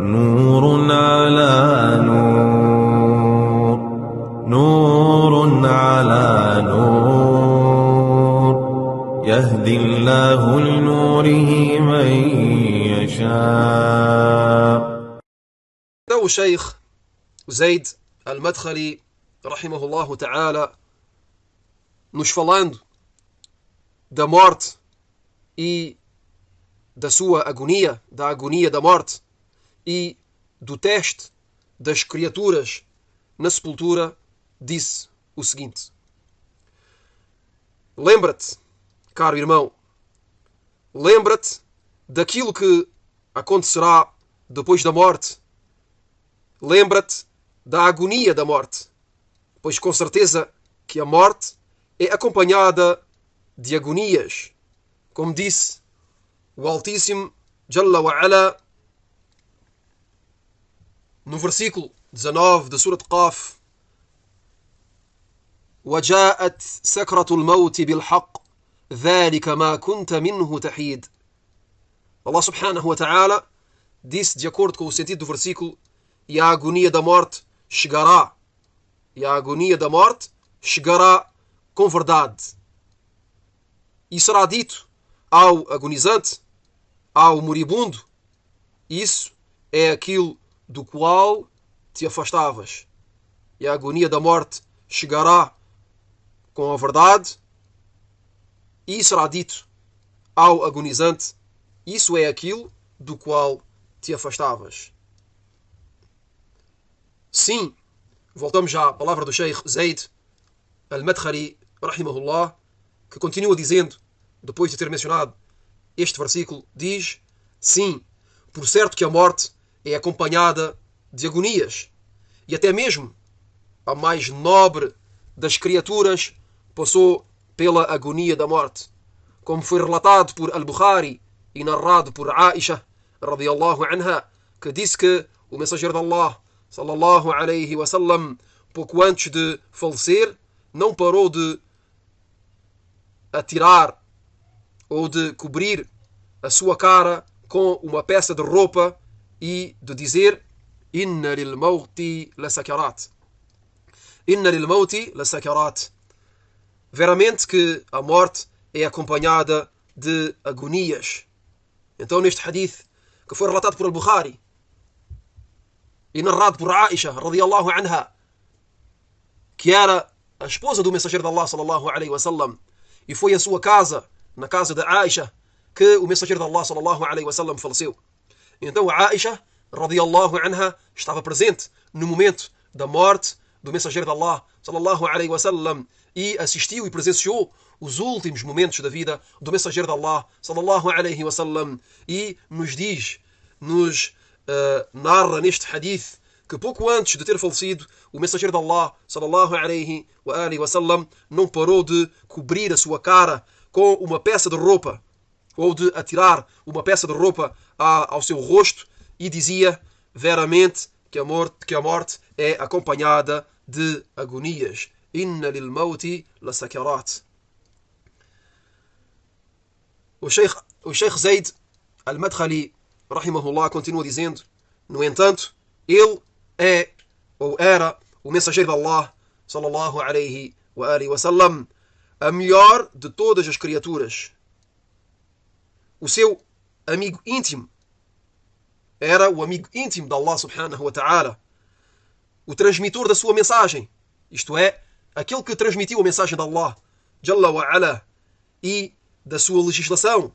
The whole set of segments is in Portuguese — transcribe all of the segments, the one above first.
نور على نور، نور على نور، يهدي الله لنوره من يشاء. O Sheikh Zaid al-Madkhali, rahimahullahu ta'ala, nos falando da morte e da sua agonia, da agonia da morte e do teste das criaturas na sepultura, disse o seguinte: lembra-te, caro irmão, lembra-te daquilo que acontecerá depois da morte. Lembra-te da agonia da morte, pois com certeza que a morte é acompanhada de agonias, como disse o Altíssimo Jalla wa Ala no versículo 19 da Surat Qaf: وَجَاءَتْ سَكْرَةُ الْمَوْتِ بِالْحَقِّ ذَلِكَ مَا كُنْتَ مِنْهُ تَحِيدٌ. Allah subhanahu wa ta'ala disse, de acordo com o sentido do versículo, e a agonia da morte chegará. E a agonia da morte chegará com verdade. E será dito ao agonizante, ao moribundo: isso é aquilo do qual te afastavas. E a agonia da morte chegará com a verdade. E será dito ao agonizante: isso é aquilo do qual te afastavas. Sim, voltamos já à palavra do Sheikh Zaid al-Madkhali, rahimahullah, que continua dizendo, depois de ter mencionado este versículo, diz: sim, por certo que a morte é acompanhada de agonias, e até mesmo a mais nobre das criaturas passou pela agonia da morte, como foi relatado por Al-Bukhari e narrado por Aisha, radiyallahu anha, que disse que o mensageiro de Allah, sallallahu alayhi wa sallam, pouco antes de falecer, não parou de atirar ou de cobrir a sua cara com uma peça de roupa e de dizer: Inna lil mawti la sakarat. Inna lil mawti la sakarat. Veramente que a morte é acompanhada de agonias. Então, neste hadith que foi relatado por Al-Bukhari e narrado por Aisha, radiyallahu anha, que era a esposa do mensageiro de Allah, sallallahu alayhi wa sallam, e foi em sua casa, na casa de Aisha, que o mensageiro de Allah, sallallahu alayhi wa sallam, faleceu. Então a Aisha, radiyallahu anha, estava presente no momento da morte do mensageiro de Allah, sallallahu alayhi wa sallam, e assistiu e presenciou os últimos momentos da vida do mensageiro de Allah, sallallahu alayhi wa sallam, e nos diz, narra neste hadith, que pouco antes de ter falecido, o mensageiro de Allah, sallallahu alayhi wa sallam, não parou de cobrir a sua cara com uma peça de roupa, ou de atirar uma peça de roupa ao seu rosto, e dizia veramente que a morte é acompanhada de agonias. Inna lil mawti la sakarat. O Sheikh Zaid al-Madkhali, rahimahullah, continua dizendo: no entanto, ele é ou era o mensageiro de Allah, sallallahu alayhi wa sallam, a melhor de todas as criaturas. O seu amigo íntimo era o amigo íntimo de Allah subhanahu wa ta'ala, o transmitor da sua mensagem, isto é, aquele que transmitiu a mensagem de Allah, Jalla wa Ala, e da sua legislação,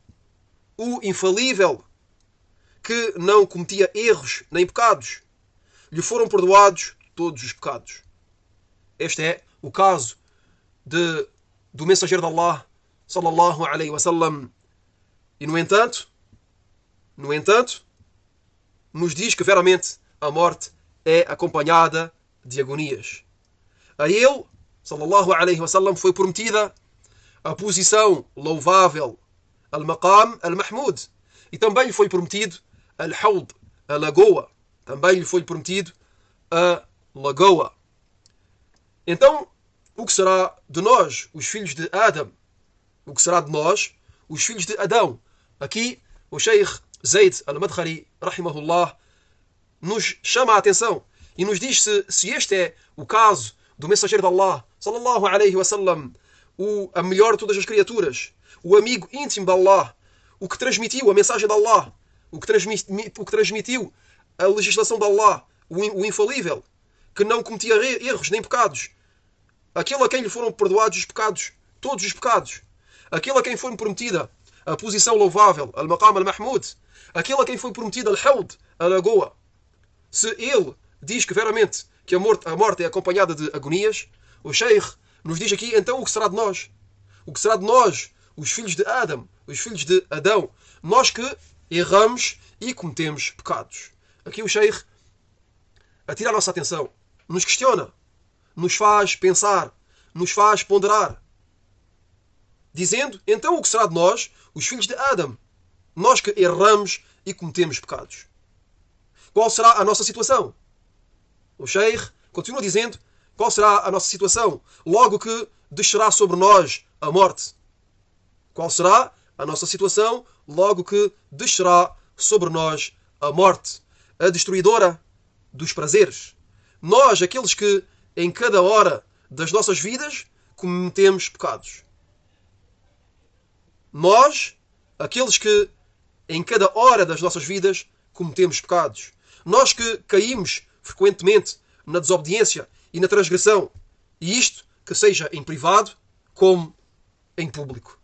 o infalível, que não cometia erros nem pecados. Lhe foram perdoados todos os pecados. Este é o caso do mensageiro de Allah, sallallahu alayhi wa sallam. E no entanto, nos diz que veramente a morte é acompanhada de agonias. A ele, sallallahu alayhi wa sallam, foi prometida a posição louvável, al-maqam al-mahmud, e também lhe foi prometido al-hawd, a lagoa. Também lhe foi prometido a lagoa. Então, o que será de nós, os filhos de Adam? O que será de nós, os filhos de Adão? Aqui, o Sheikh Zaid al-Madkhali, rahimahullah, nos chama a atenção e nos diz se este é o caso do mensageiro de Allah, sallallahu alaihi wasallam, a melhor de todas as criaturas, o amigo íntimo de Allah, o que transmitiu a mensagem de Allah, o que transmitiu a legislação de Allah, o infalível, que não cometia erros nem pecados, aquele a quem lhe foram perdoados os pecados, todos os pecados, aquele a quem foi prometida a posição louvável, al-Maqam al-Mahmud, aquele a quem foi prometida al-Hawd, a lagoa. Se ele diz que veramente que a morte é acompanhada de agonias, o Sheikh nos diz aqui, então o que será de nós? O que será de nós, os filhos de Adam, os filhos de Adão, nós que erramos e cometemos pecados? Aqui o Sheikh atira a nossa atenção, nos questiona, nos faz pensar, nos faz ponderar, dizendo, então o que será de nós, os filhos de Adam, nós que erramos e cometemos pecados? Qual será a nossa situação? O Sheikh continua dizendo, qual será a nossa situação logo que descerá sobre nós a morte? Qual será a nossa situação logo que descerá sobre nós a morte, a destruidora dos prazeres? Nós, aqueles que em cada hora das nossas vidas cometemos pecados. Nós, aqueles que em cada hora das nossas vidas cometemos pecados. Nós que caímos frequentemente na desobediência e na transgressão. E isto que seja em privado como em público.